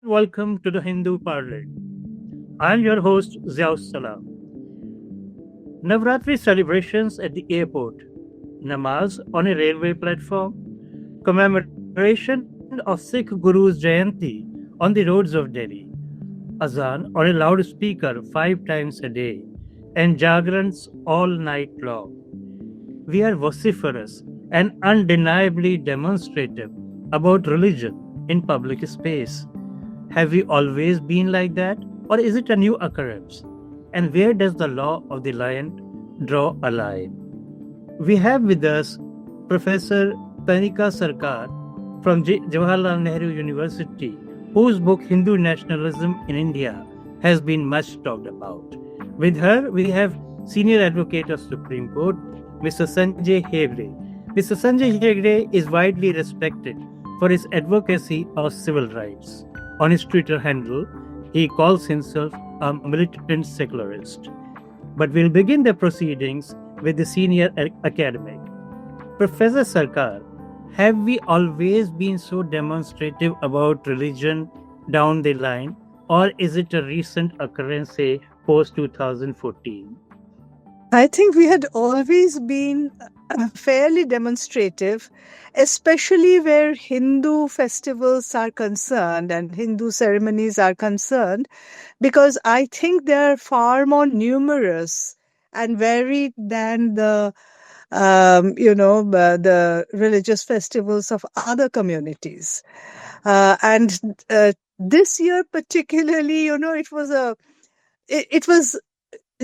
welcome to the Hindu Parliament. I'm your host, Ziaus Salam. Navratri celebrations at the airport, namaz on a railway platform, commemoration of Sikh Gurus Jayanti on the roads of Delhi, azaan on a loudspeaker 5 times a day, and jagrans all night long. We are vociferous and undeniably demonstrative about religion in public space. Have we always been like that, or is it a new occurrence? And where does the law of the lion draw a line? We have with us Professor Tanika Sarkar from Jawaharlal Nehru University, whose book Hindu Nationalism in India has been much talked about. With her, we have Senior Advocate of Supreme Court, Mr. Sanjay Hegde. Mr. Sanjay Hegde is widely respected for his advocacy of civil rights. On his Twitter handle, he calls himself a militant secularist. But we'll begin the proceedings with the senior academic. Professor Sarkar, have we always been so demonstrative about religion down the line, or is it a recent occurrence, say, post 2014? I think we had always been fairly demonstrative, especially where Hindu festivals are concerned and Hindu ceremonies are concerned, because I think they are far more numerous and varied than the religious festivals of other communities. And this year particularly, it was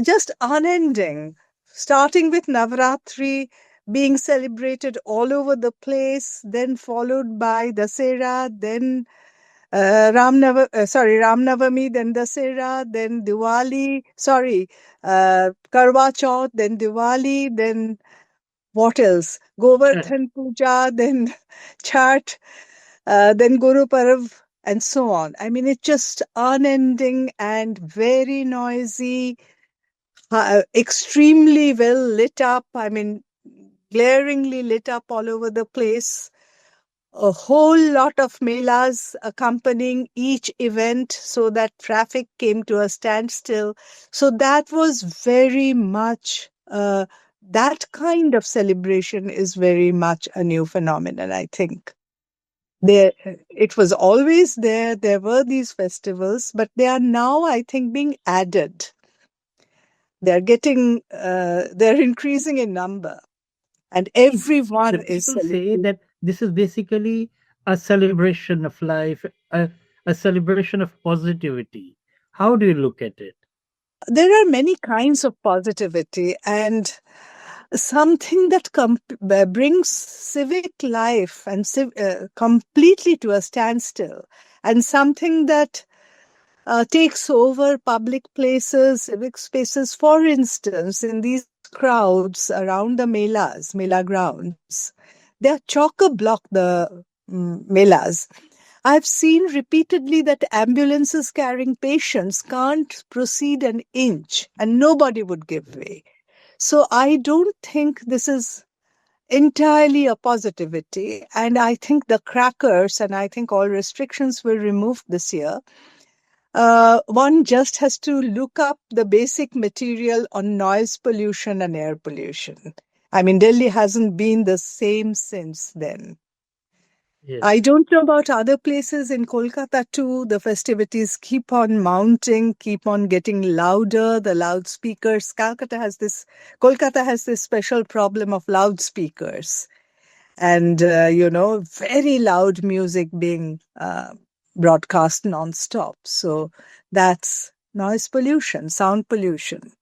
just unending, starting with Navratri being celebrated all over the place, then followed by Dasera, then Ramnavami, then Dasera, then Diwali, Karwa Chauth, then Diwali, then what else? Govardhan Puja, then Chhat, then Guru Parv, and so on. I mean, it's just unending and very noisy, extremely well lit up. I mean, glaringly lit up all over the place. A whole lot of melas accompanying each event so that traffic came to a standstill. So that was very much, that kind of celebration is very much a new phenomenon, I think. It was always there. There were these festivals, but they are now, I think, being added. They're increasing in number, and everyone is celebrating. Say that this is basically a celebration of life, a celebration of positivity. How do you look at it? There are many kinds of positivity, and something that brings civic life and completely to a standstill, and something that takes over public places, civic spaces. For instance, in these crowds around the mela grounds, they are chock-a-block, the melas. I've seen repeatedly that ambulances carrying patients can't proceed an inch and nobody would give way. So I don't think this is entirely a positivity. And I think the crackers, and I think all restrictions were removed this year. One just has to look up the basic material on noise pollution and air pollution. I mean, Delhi hasn't been the same since then. Yes. I don't know about other places. In Kolkata too, the festivities keep on mounting, keep on getting louder. The loudspeakers. Kolkata has this special problem of loudspeakers, and very loud music being broadcast non-stop. So that's noise pollution, sound pollution.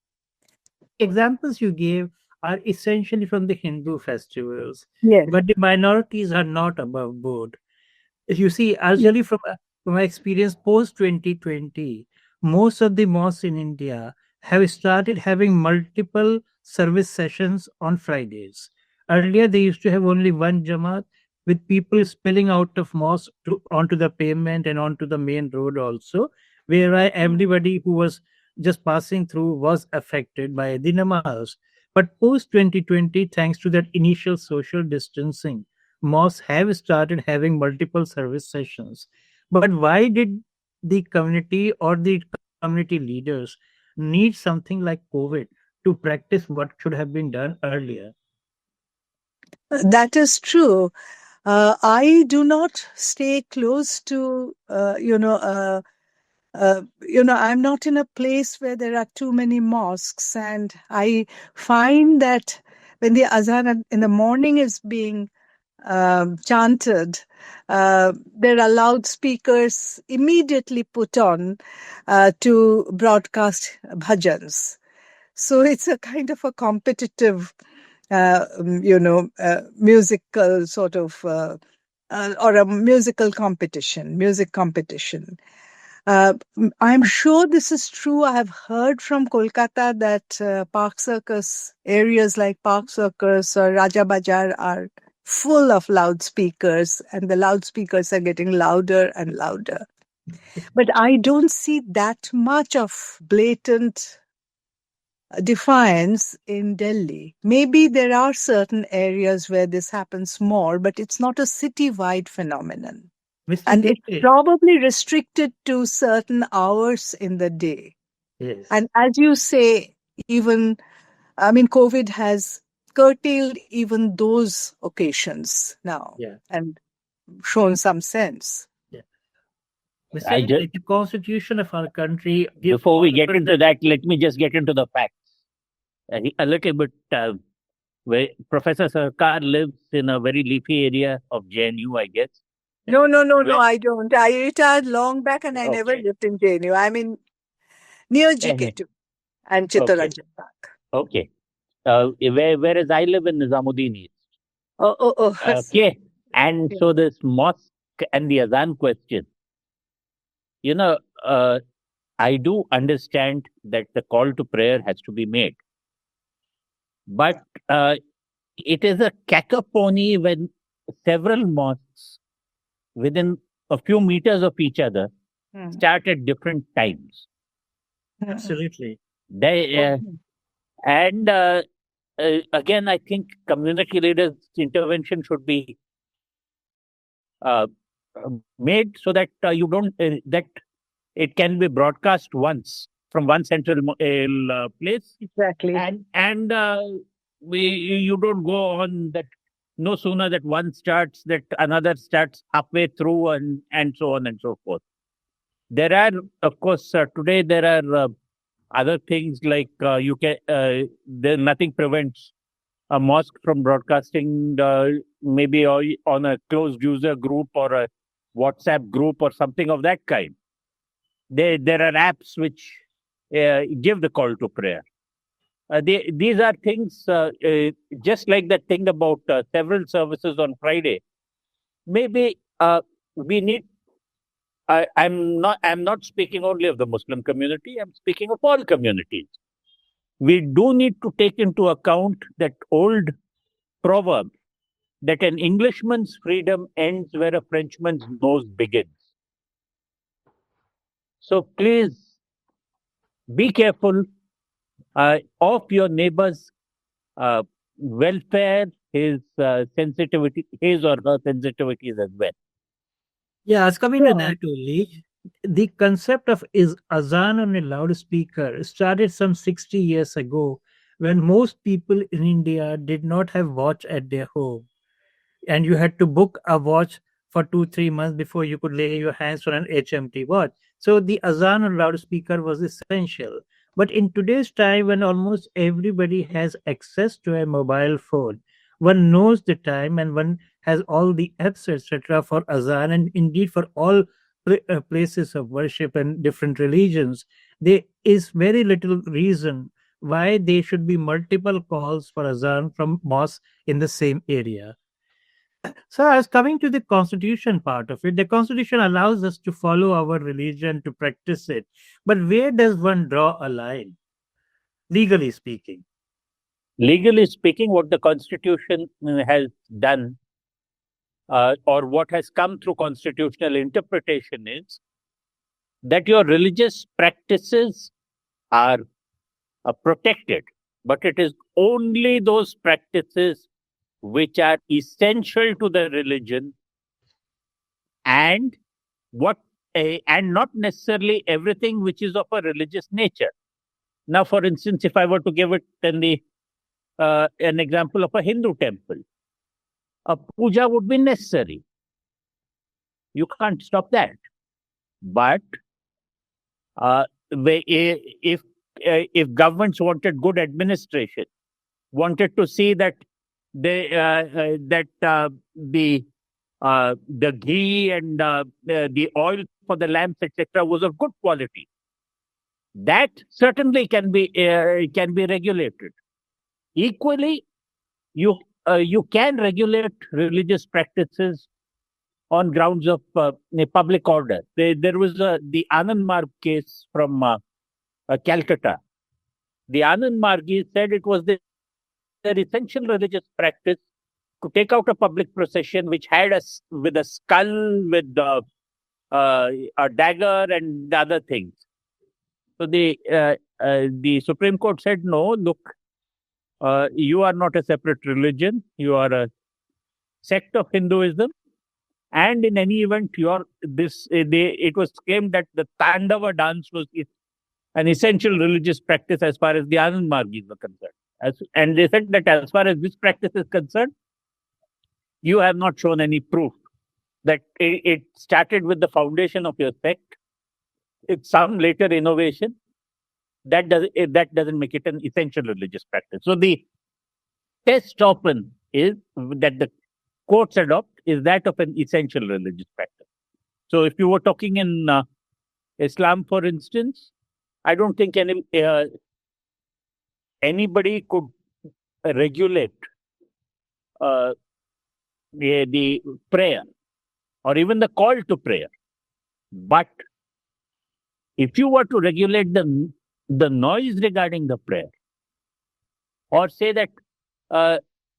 Examples you gave are essentially from the Hindu festivals. Yes. But the minorities are not above board. You see, actually from my experience post 2020, most of the mosques in India have started having multiple service sessions on Fridays. Earlier, they used to have only one Jamaat, with people spilling out of mosque onto the pavement and onto the main road also, where everybody who was just passing through was affected by the namaz. But post 2020, thanks to that initial social distancing, mosques have started having multiple service sessions. But why did the community or the community leaders need something like COVID to practice what should have been done earlier. That is true. I do not stay close to, I'm not in a place where there are too many mosques, and I find that when the azan in the morning is being chanted, there are loudspeakers immediately put on to broadcast bhajans. So it's a kind of a competitive, musical sort of, or a music competition. I'm sure this is true. I have heard from Kolkata that Park Circus, areas like Park Circus or Raja Bazaar are full of loudspeakers, and the loudspeakers are getting louder and louder. But I don't see that much of blatant defiance in Delhi. Maybe there are certain areas where this happens more, but it's not a city-wide phenomenon. Mr. And it's K. probably restricted to certain hours in the day. Yes. And as you say, COVID has curtailed even those occasions now, Yeah. and shown some sense. Yeah. Mr. K, the constitution of our country. Before we get into that, let me just get into the facts a little bit. Where Professor Sarkar lives in a very leafy area of JNU, I guess. No, I don't. I retired long back, and I never lived in JNU. I'm in near GK2 and Chittaranjan Park. Okay. Whereas I live in Nizamuddin East. Oh. Okay. And so this mosque and the azan question, I do understand that the call to prayer has to be made. But it is a cacophony when several mosques within a few meters of each other start at different times. Absolutely. And again, I think community leaders' intervention should be made so that you don't that it can be broadcast once from one central place. Exactly. And you don't go on that. No sooner that one starts, that another starts halfway through, and so on and so forth. There are, of course, today there are other things like nothing prevents a mosque from broadcasting maybe on a closed user group or a WhatsApp group or something of that kind. There are apps which give the call to prayer. These are things just like that thing about several services on Friday. Maybe we need. I'm not speaking only of the Muslim community. I'm speaking of all communities. We do need to take into account that old proverb that an Englishman's freedom ends where a Frenchman's nose begins. So please be careful of your neighbor's welfare, his sensitivity, his or her sensitivities as well. Yeah, it's coming to that only. The concept of is azan on a loudspeaker started some 60 years ago when most people in India did not have watch at their home. And you had to book a watch for 2-3 months before you could lay your hands on an HMT watch. So the azan on loudspeaker was essential. But in today's time, when almost everybody has access to a mobile phone, one knows the time and one has all the apps, etc., for azan and indeed for all places of worship and different religions. There is very little reason why there should be multiple calls for azan from mosques in the same area. So, as coming to the constitution part of it, the constitution allows us to follow our religion, to practice it. But where does one draw a line, legally speaking? Legally speaking, what the constitution has done, or what has come through constitutional interpretation, is that your religious practices are protected, but it is only those practices which are essential to the religion and what and not necessarily everything which is of a religious nature. Now, for instance, if I were to give it in the an example of a Hindu temple, a puja would be necessary. You can't stop that. But if governments wanted good administration, wanted to see that the ghee and the oil for the lamps, etc., was of good quality, that certainly can be regulated. Equally, you can regulate religious practices on grounds of public order. There was the Anand Marg case from Calcutta. The Anand Margi said it was their essential religious practice to take out a public procession which had with a skull, with a dagger and other things. So the Supreme Court said, no, look, you are not a separate religion. You are a sect of Hinduism. And in any event, it was claimed that the Tandava dance was an essential religious practice as far as the Anand Margis were concerned. And they said that as far as this practice is concerned, you have not shown any proof that it started with the foundation of your sect. It's some later innovation. That doesn't make it an essential religious practice. So the test often is that the courts adopt is that of an essential religious practice. So if you were talking in Islam, for instance, I don't think anybody could regulate the prayer or even the call to prayer. But if you were to regulate the noise regarding the prayer, or say that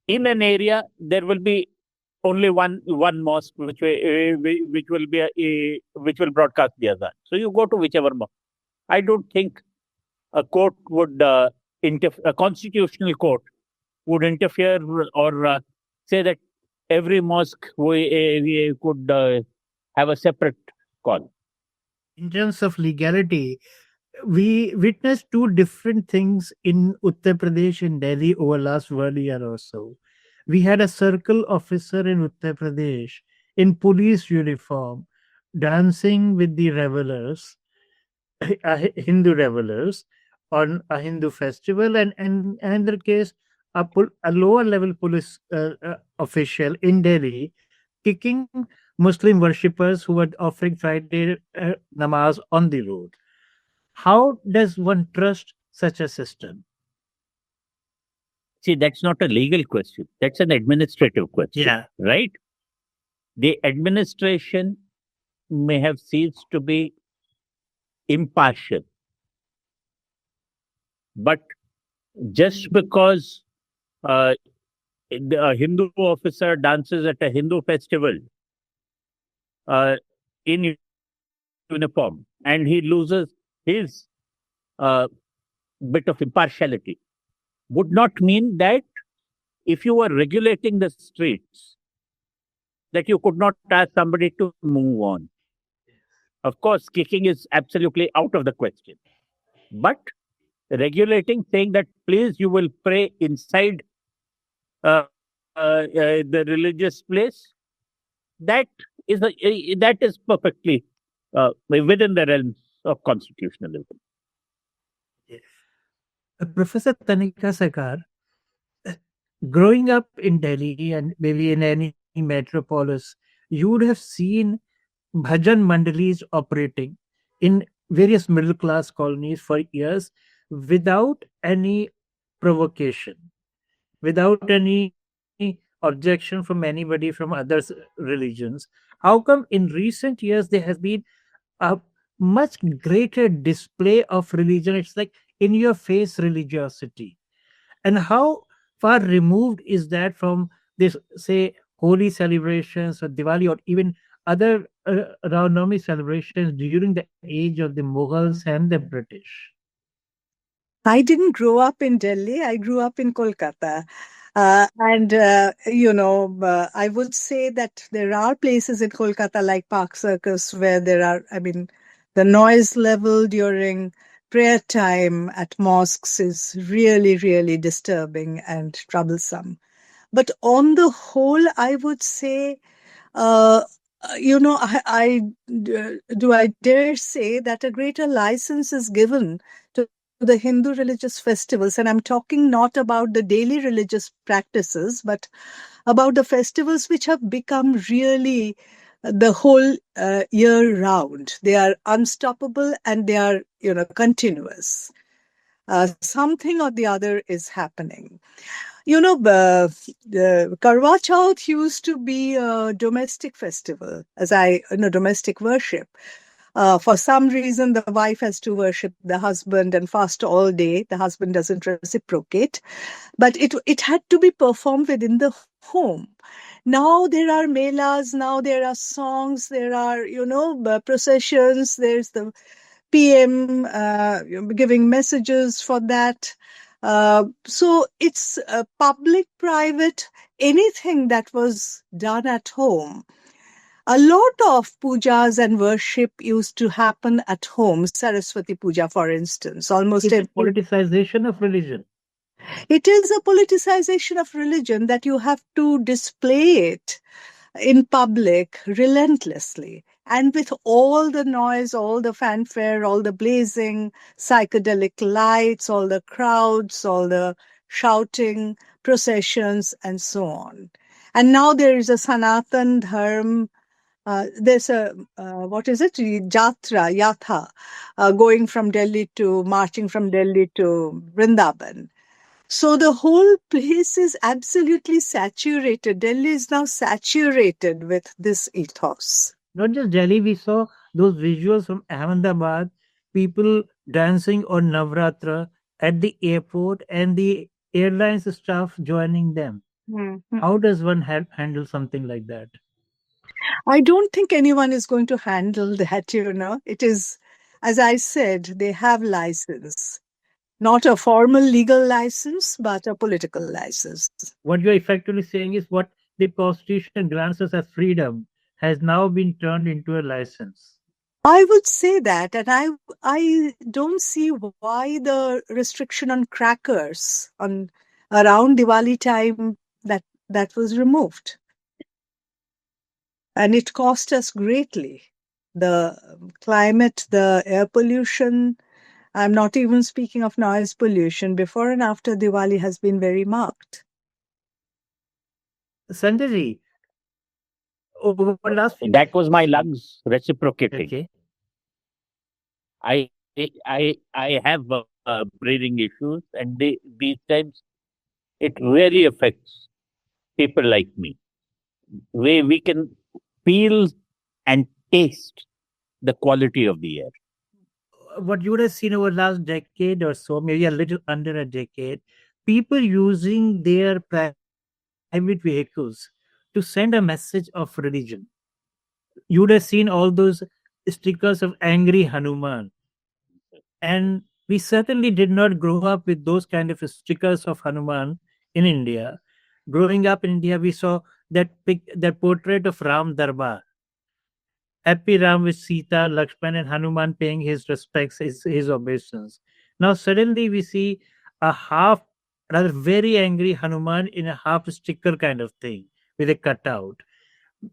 in an area there will be only one mosque which will broadcast the azan. So you go to whichever mosque. I don't think a court would a constitutional court would interfere or say that every mosque we could have a separate call. In terms of legality, we witnessed two different things in Uttar Pradesh and Delhi over last 1 year or so. We had a circle officer in Uttar Pradesh in police uniform dancing with the revelers, Hindu revelers, on a Hindu festival, and in another case, a lower level police official in Delhi kicking Muslim worshippers who were offering Friday namaz on the road. How does one trust such a system? See, that's not a legal question. That's an administrative question. Yeah. Right? The administration may have ceased to be impartial. But just because a Hindu officer dances at a Hindu festival in uniform and he loses his bit of impartiality would not mean that if you were regulating the streets, that you could not ask somebody to move on. Of course, kicking is absolutely out of the question. But regulating, saying that please you will pray inside the religious place, that is perfectly within the realms of constitutionalism. Professor Tanika Sarkar, growing up in Delhi and maybe in any metropolis, you would have seen bhajan mandalis operating in various middle class colonies for years without any provocation, without any objection from anybody from other religions. How come in recent years there has been a much greater display of religion? It's like in your face religiosity. And how far removed is that from this, say, holy celebrations or Diwali or even other Ramnavami celebrations during the age of the Mughals and the British? I didn't grow up in Delhi. I grew up in Kolkata. I would say that there are places in Kolkata like Park Circus where the noise level during prayer time at mosques is really, really disturbing and troublesome. But on the whole, I would say, uh, I dare say that a greater license is given to the Hindu religious festivals, and I'm talking not about the daily religious practices, but about the festivals which have become really the whole year round. They are unstoppable and they are, continuous. Something or the other is happening. Karwa Chauth used to be a domestic festival, domestic worship. For some reason, the wife has to worship the husband and fast all day. The husband doesn't reciprocate, but it had to be performed within the home. Now there are melas, now there are songs, there are, processions, there's the PM giving messages for that. So it's public, private, anything that was done at home. A lot of pujas and worship used to happen at home. Saraswati Puja, for instance, almost It's a every. politicization of religion. It is a politicization of religion that you have to display it in public relentlessly. And with all the noise, all the fanfare, all the blazing psychedelic lights, all the crowds, all the shouting, processions, and so on. And now there is a Sanatan Dharma. There's a, what is it? Yatha, marching from Delhi to Vrindaban. So the whole place is absolutely saturated. Delhi is now saturated with this ethos. Not just Delhi, we saw those visuals from Ahmedabad, people dancing on Navratra at the airport and the airlines staff joining them. Mhm. How does one handle something like that? I don't think anyone is going to handle that, It is, as I said, they have license. Not a formal legal license, but a political license. What you're effectively saying is what the Constitution grants us as freedom has now been turned into a license. I would say that, and I don't see why the restriction on crackers on around Diwali time that was removed, and it cost us greatly. The climate, the air pollution. I'm not even speaking of noise pollution. Before and after Diwali has been very marked. Sanjay, over the last few That was my lungs reciprocating. okay. I I have breathing issues, and these times it really affects people like me. We can feel and taste the quality of the air. What you would have seen over the last decade or so, maybe a little under a decade, people using their private vehicles to send a message of religion. You would have seen all those stickers of angry Hanuman. And we certainly did not grow up with those kind of stickers of Hanuman in India. Growing up in India, we saw that portrait of Ram Darbar. Happy Ram with Sita, Lakshman, and Hanuman paying his respects, his obeisance. Now suddenly we see a half, rather very angry Hanuman in a half sticker kind of thing with a cutout.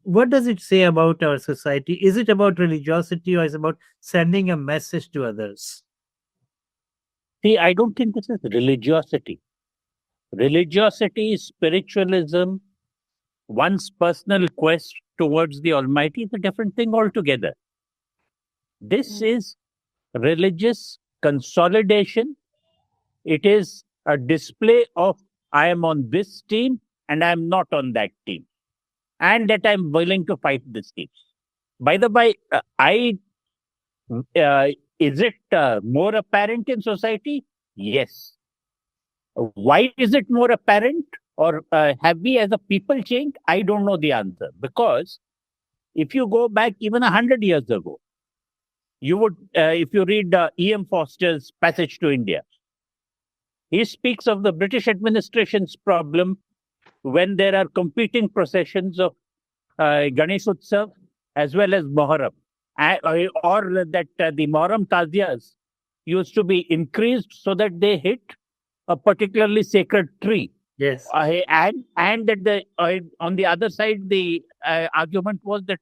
What does it say about our society? Is it about religiosity or is it about sending a message to others? See, I don't think this is religiosity. Religiosity is spiritualism. One's personal quest towards the Almighty is a different thing altogether. This is religious consolidation. It is a display of I am on this team and I am not on that team, and that I'm willing to fight this team. By the by, is it more apparent in society? Yes. Why is it more apparent? Or have we as a people changed? I don't know the answer. Because if you go back even 100 years ago, you would, if you read E.M. Foster's Passage to India, he speaks of the British administration's problem when there are competing processions of Ganesh Utsav as well as Moharram, or that the Moharram Taziyas used to be increased so that they hit a particularly sacred tree. Yes. And that on the other side, the argument was that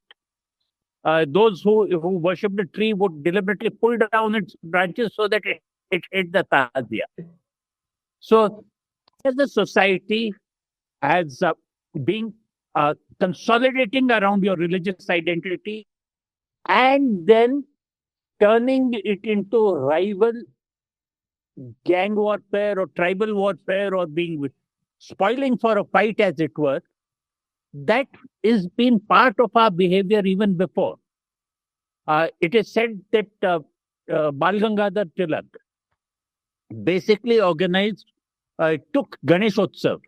those who worship the tree would deliberately pull down its branches so that it hit the Taziya. So, as a society, as being consolidating around your religious identity and then turning it into rival gang warfare or tribal warfare or being spoiling for a fight, as it were, that is been part of our behavior even before. It is said that Bal Gangadhar Tilak basically organized, took Ganesh Utsav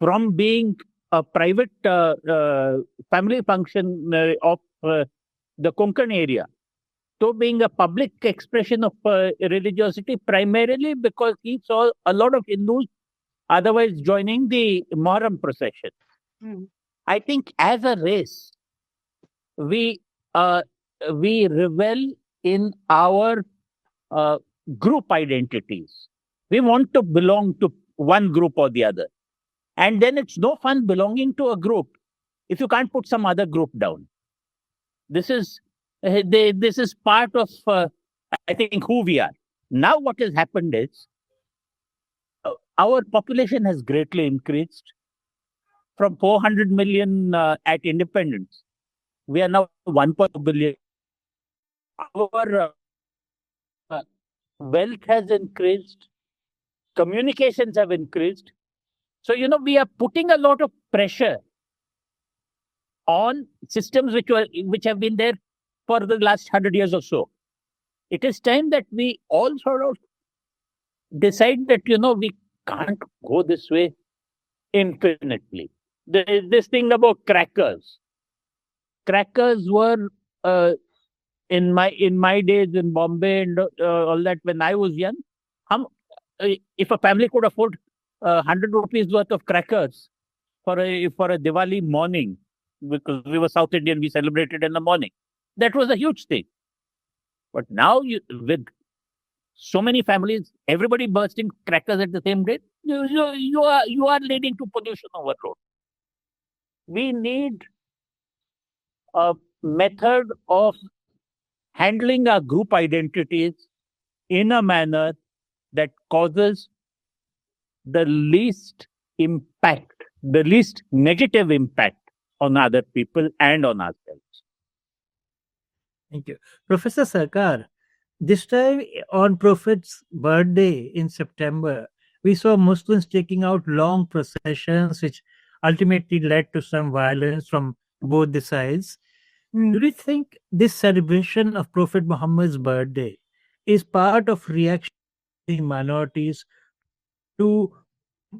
from being a private family function of the Konkan area to being a public expression of religiosity, primarily because he saw a lot of Hindus otherwise joining the Muharram procession. I think as a race, we revel in our group identities. We want to belong to one group or the other. And then it's no fun belonging to a group if you can't put some other group down. This is part of, I think, who we are. Now what has happened is our population has greatly increased from 400 million at independence. We are now 1.2 billion. Our wealth has increased. Communications have increased. So, we are putting a lot of pressure on systems which have been there for the last 100 years or so. It is time that we all sort of decide that, we can't go this way infinitely. This thing about crackers. Crackers were in my days in Bombay and all that, when I was young, if a family could afford 100 rupees worth of crackers for a Diwali morning, because we were South Indian, we celebrated in the morning. That was a huge thing. But now, with so many families, everybody bursting crackers at the same day, you are leading to pollution overload. We need a method of handling our group identities in a manner that causes the least impact, the least negative impact on other people and on ourselves. Thank you. Professor Sarkar, this time on Prophet's birthday in September, we saw Muslims taking out long processions, which ultimately led to some violence from both the sides. Do you think this celebration of Prophet Muhammad's birthday is part of reaction of minorities to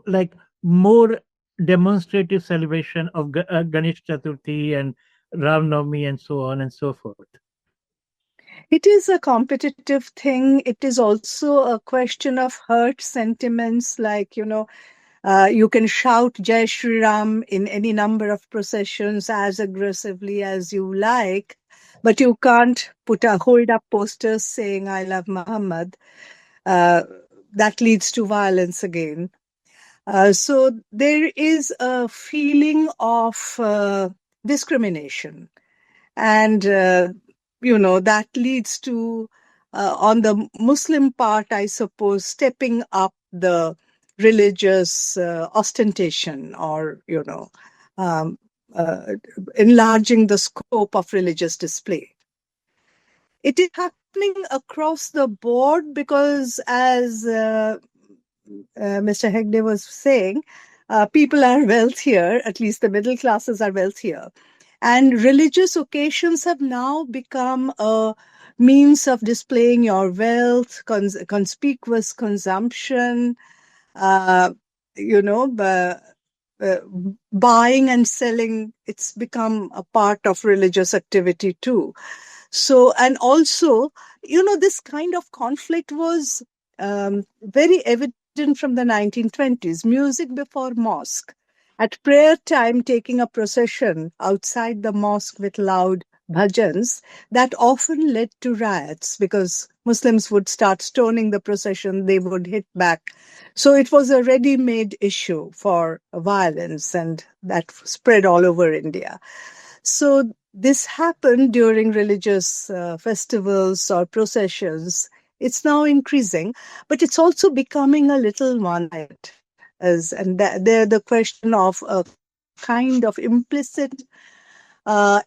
like more demonstrative celebration of Ganesh Chaturthi and Ram Navami and so on and so forth? It is a competitive thing. It is also a question of hurt sentiments, like, you can shout Jai Shri Ram in any number of processions as aggressively as you like, but you can't hold up posters saying I love Muhammad. That leads to violence again. So there is a feeling of discrimination. And, that leads to, on the Muslim part, I suppose, stepping up the religious ostentation, or, enlarging the scope of religious display. It is happening across the board because, as Mr. Hegde was saying, people are wealthier, at least the middle classes are wealthier. And religious occasions have now become a means of displaying your wealth, conspicuous consumption, buying and selling. It's become a part of religious activity too. So, and also, this kind of conflict was very evident from the 1920s. Music before mosque at prayer time taking a procession outside the mosque with loud bhajans that often led to riots because Muslims would start stoning the procession, they would hit back. So it was a ready made issue for violence, and that spread all over India. So this happened during religious festivals or processions. It's now increasing, but it's also becoming a little one-sided. And there the question of a kind of implicit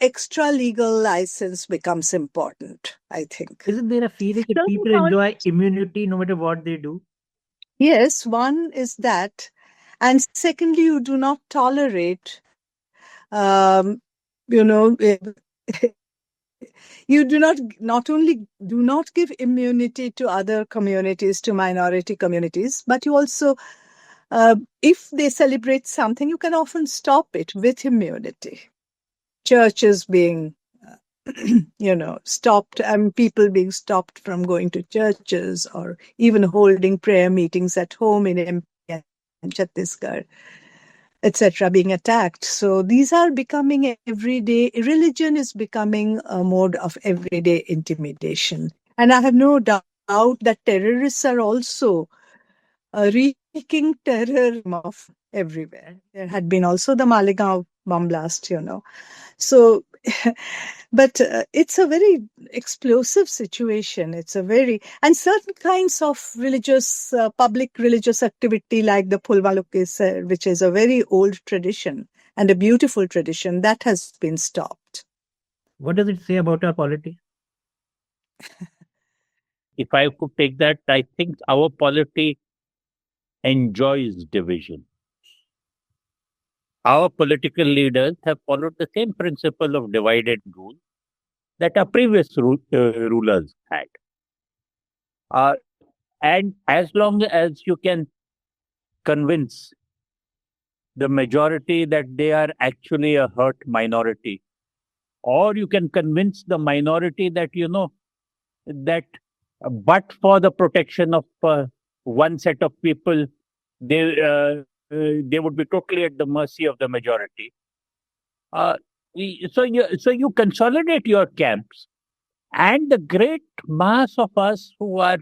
extra legal license becomes important, I think. Isn't there a feeling Tell that me people how enjoy immunity no matter what they do? Yes, one is that. And secondly, you do not tolerate, um, you know, you do not only do not give immunity to other communities, to minority communities, but you also, if they celebrate something, you can often stop it with immunity. Churches being stopped, and people being stopped from going to churches or even holding prayer meetings at home in MP and Chhattisgarh, etc., being attacked. So these are becoming everyday, religion is becoming a mode of everyday intimidation. And I have no doubt that terrorists are also wreaking terror of everywhere. There had been also the Malegaon bomb blast. So, but it's a very explosive situation. It's a very, and certain kinds of religious, public religious activity like the Pulvalukis, which is a very old tradition and a beautiful tradition, that has been stopped. What does it say about our polity? If I could take that, I think our polity enjoys division. Our political leaders have followed the same principle of divided rule that our previous rulers had. And as long as you can convince the majority that they are actually a hurt minority, or you can convince the minority that, that but for the protection of one set of people, they would be totally at the mercy of the majority. Uh, so you consolidate your camps, and the great mass of us who are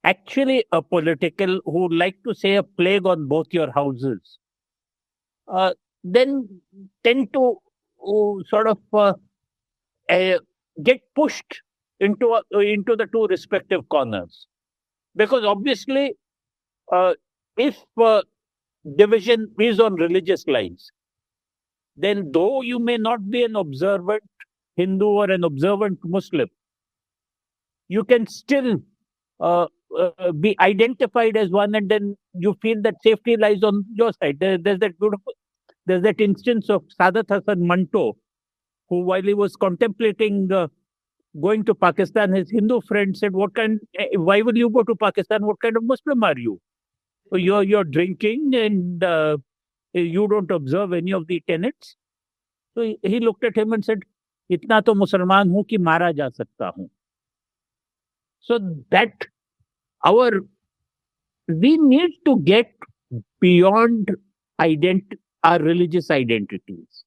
actually a political, who like to say a plague on both your houses, uh, then tend to sort of uh, get pushed into the two respective corners, because obviously, if division is on religious lines, then though you may not be an observant Hindu or an observant Muslim, you can still be identified as one, and then you feel that safety lies on your side. There's that instance of Sadat Hasan Manto, who, while he was contemplating going to Pakistan, his Hindu friend said, Why will you go to Pakistan? What kind of Muslim are you? So you're drinking and you don't observe any of the tenets." So he looked at him and said, "इतना तो मुसलमान हूं कि मारा जा सकता हूं." So that our we need to get beyond our religious identities.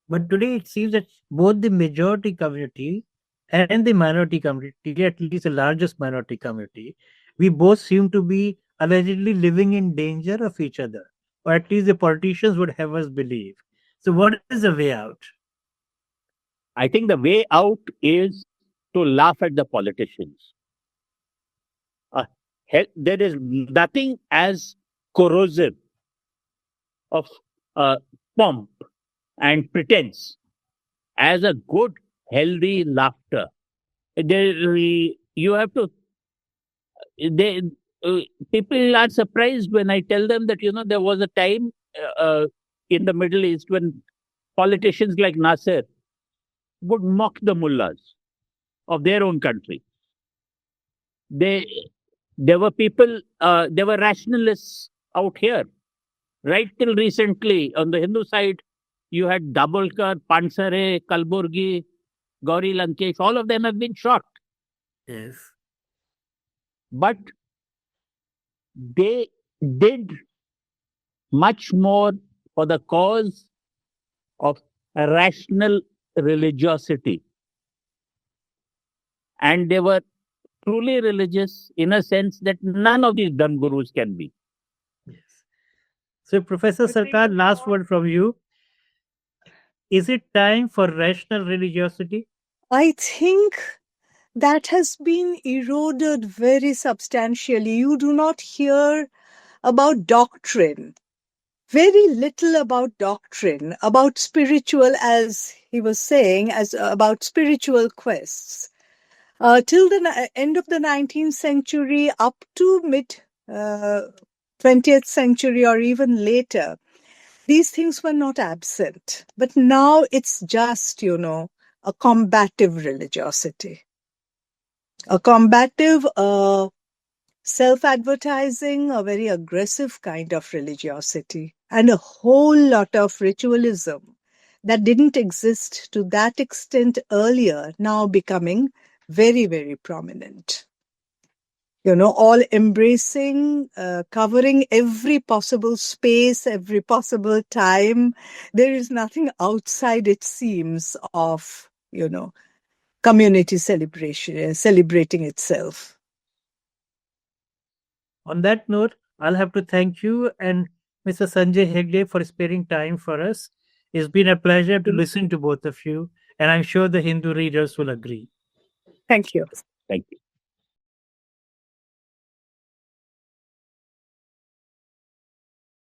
But today it seems that both the majority community and the minority community, at least the largest minority community, we both seem to be allegedly living in danger of each other, or at least the politicians would have us believe. So, what is the way out? I think the way out is to laugh at the politicians. There is nothing as corrosive of uh, pomp and pretense as a good, healthy laughter. You have to. They People are surprised when I tell them that there was a time in the Middle East when politicians like Nasser would mock the mullahs of their own country. They There were people, there were rationalists out here. Right till recently, on the Hindu side, you had Dabholkar, Pansare, Kalburgi, Gauri Lankesh, all of them have been shot. Yes. But they did much more for the cause of rational religiosity. And they were truly religious in a sense that none of these Dharm Gurus can be. Yes. So, Professor Sarkar, last word from you. Is it time for rational religiosity? I think that has been eroded very substantially. You do not hear about doctrine, very little about doctrine, about spiritual, as he was saying, as about spiritual quests. Till the end of the 19th century, up to mid 20th century or even later, these things were not absent. But now it's just, a combative religiosity. A combative, self-advertising, a very aggressive kind of religiosity, and a whole lot of ritualism that didn't exist to that extent earlier, now becoming very, very prominent. All embracing, covering every possible space, every possible time. There is nothing outside, it seems, of, community celebration, celebrating itself. On that note, I'll have to thank you and Mr. Sanjay Hegde for sparing time for us. It's been a pleasure to listen to both of you, and I'm sure the Hindu readers will agree. Thank you. Thank you.